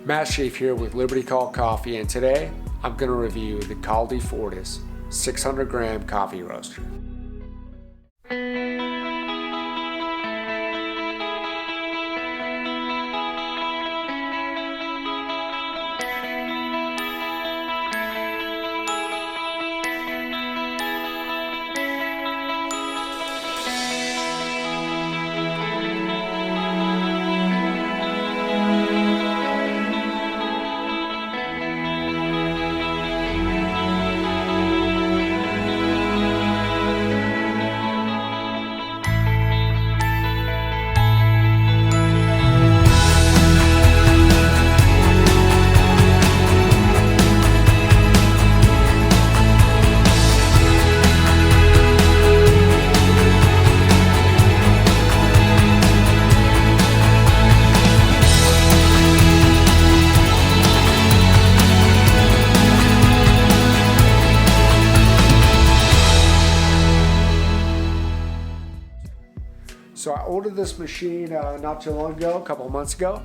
Matt Sheaf here with Liberty Call Coffee, and today I'm going to review the Kaldi Fortis 600 g coffee roaster. So I ordered this machine not too long ago, a couple of months ago,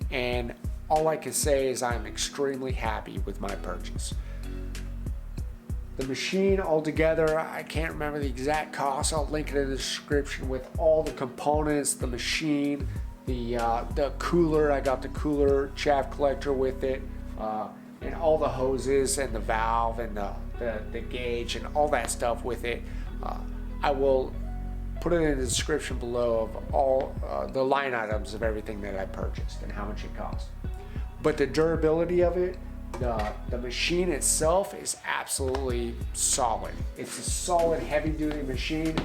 and all I can say is I'm extremely happy with my purchase. The machine altogether, I can't remember the exact cost. I'll link it in the description with all the components, the machine, the cooler. I got the cooler Chaff Collector with it, and all the hoses and the valve and the gauge and all that stuff with it. I will put it in the description below of all the line items of everything that I purchased and how much it cost. But the durability of it, the machine itself is absolutely solid. It's a solid heavy duty machine.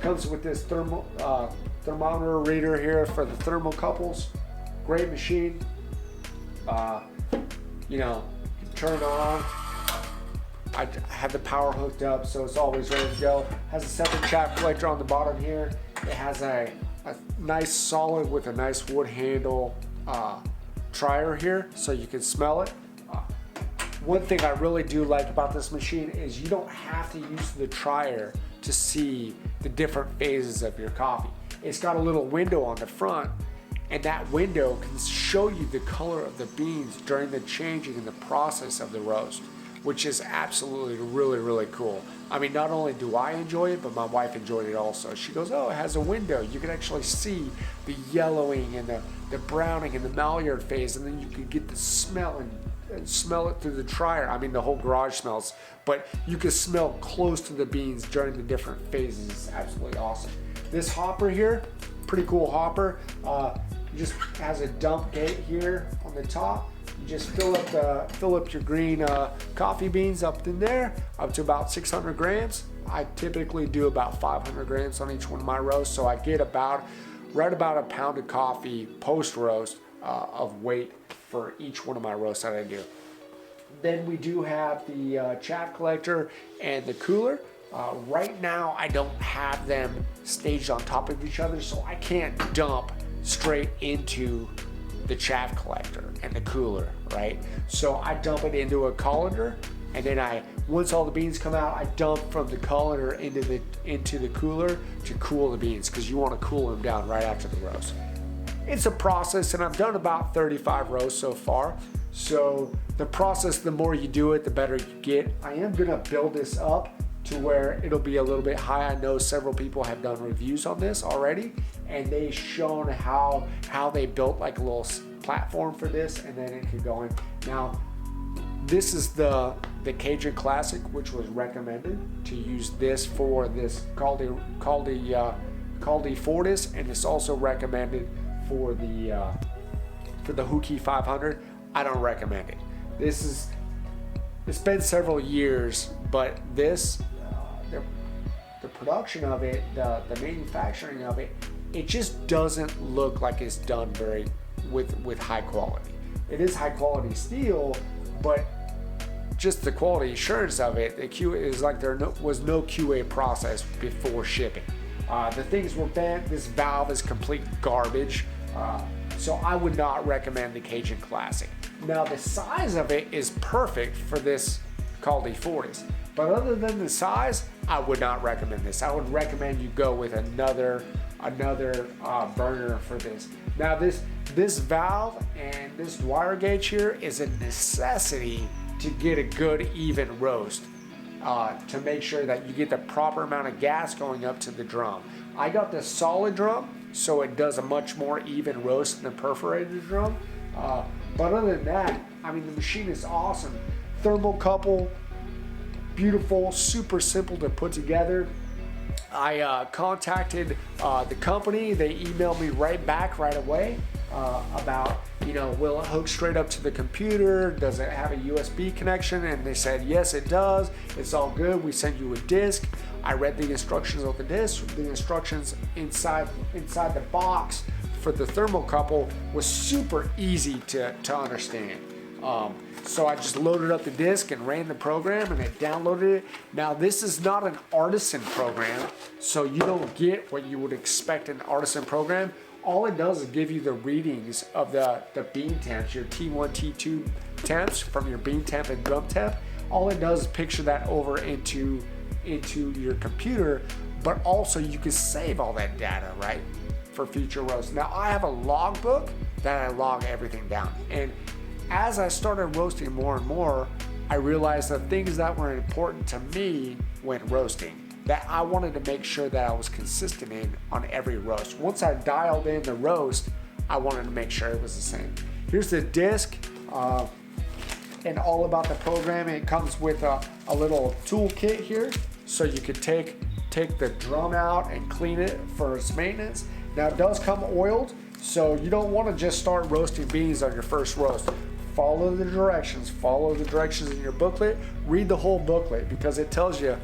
Comes with this thermometer reader here for the thermocouples. Great machine. You turn it on. I have the power hooked up, so it's always ready to go. Has a separate chaff collector on the bottom here. It has a nice solid with a nice wood handle trier here, so you can smell it. One thing I really do like about this machine is you don't have to use the trier to see the different phases of your coffee. It's got a little window on the front, and that window can show you the color of the beans during the changing and the process of the roast, which is absolutely really cool. I mean, not only do I enjoy it, but my wife enjoyed it also. She goes, oh, it has a window. You can actually see the yellowing and the browning and the Maillard phase, and then you can get the smell and smell it through the trier. I mean, the whole garage smells, but you can smell close to the beans during the different phases. It's absolutely awesome. This hopper here, pretty cool hopper. It just has a dump gate here on the top. You just fill up your green coffee beans up in there, up to about 600 grams. I typically do about 500 grams on each one of my roasts, so I get right about a pound of coffee post roast of weight for each one of my roasts that I do. Then we do have the chaff collector and the cooler. Right now I don't have them staged on top of each other, so I can't dump straight into the chaff collector and the cooler, right? So I dump it into a colander, and then once all the beans come out, I dump from the colander into the cooler to cool the beans, because you want to cool them down right after the roast. It's a process, and I've done about 35 roasts so far. So the process, the more you do it, the better you get. I am gonna build this up to where it'll be a little bit high. I know several people have done reviews on this already, and they've shown how they built like a little platform for this, and then it could go in. Now, this is the Cajun Classic, which was recommended to use this for this Kaldi Fortis, and it's also recommended for the Huki 500. I don't recommend it. It's been several years, but this, the production of it, the manufacturing of it, it just doesn't look like it's done with high quality. It is high quality steel, but just the quality assurance of it, the QA is like there was no QA process before shipping. The things were bent. This valve is complete garbage. So I would not recommend the Cajun Classic. Now the size of it is perfect for this Kaldi Fortis, but other than the size, I would not recommend this. I would recommend you go with another burner for this. Now this this valve and this wire gauge here is a necessity to get a good even roast, to make sure that you get the proper amount of gas going up to the drum. I got the solid drum, so it does a much more even roast than the perforated drum. But other than that, I mean, the machine is awesome. Thermocouple, beautiful, super simple to put together. I contacted the company. They emailed me right back right away about, will it hook straight up to the computer? Does it have a USB connection? And they said, yes, it does. It's all good. We send you a disc. I read the instructions on the disc. The instructions inside the box for the thermocouple was super easy to understand. So I just loaded up the disc and ran the program, and it downloaded it. Now, this is not an artisan program, so you don't get what you would expect an artisan program. All it does is give you the readings of the bean temps, your T1, T2 temps from your bean temp and drum temp. All it does is picture that over into your computer, but also you can save all that data, right, for future roasts. Now, I have a logbook that I log everything down, and as I started roasting more and more, I realized the things that were important to me when roasting, that I wanted to make sure that I was consistent in on every roast. Once I dialed in the roast, I wanted to make sure it was the same. Here's the disc, and all about the program. It comes with a little toolkit here, so you could take the drum out and clean it for its maintenance. Now, it does come oiled, so you don't want to just start roasting beans on your first roast. Follow the directions in your booklet. Read the whole booklet, because it tells you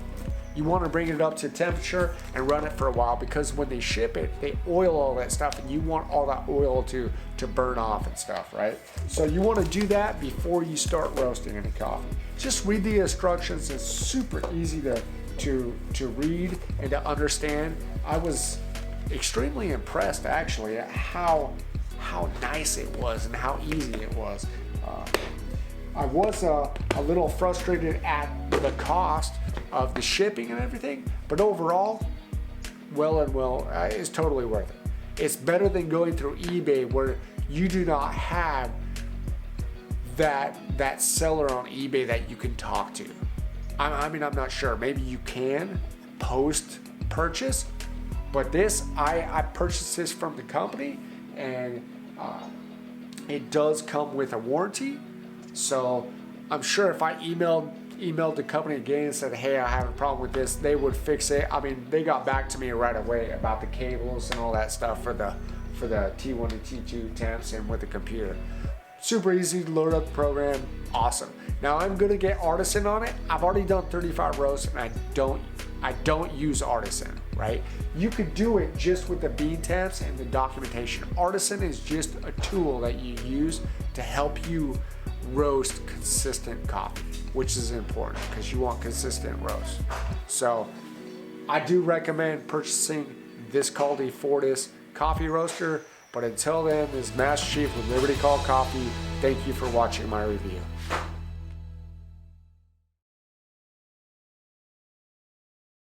want to bring it up to temperature and run it for a while, because when they ship it, they oil all that stuff, and you want all that oil to burn off and stuff, right? So you want to do that before you start roasting any coffee. Just read the instructions. It's super easy to read and to understand. I was extremely impressed, actually, at how nice it was and how easy it was. I was a little frustrated at the cost of the shipping and everything, but overall, it's totally worth it. It's better than going through eBay, where you do not have that seller on eBay that you can talk to. I'm not sure. Maybe you can post-purchase, but I purchased this from the company, and it does come with a warranty. So I'm sure if I emailed the company again and said, hey, I have a problem with this, they would fix it. I mean, they got back to me right away about the cables and all that stuff for the T1 and T2 temps and with the computer. Super easy to load up the program. Awesome. Now I'm gonna get Artisan on it. I've already done 35 roasts, and I don't use Artisan, right? You could do it just with the bean temps and the documentation. Artisan is just a tool that you use to help you roast consistent coffee, which is important because you want consistent roast. So I do recommend purchasing this Kaldi Fortis coffee roaster. But until then, this is Master Chief with Liberty Call Coffee. Thank you for watching my review.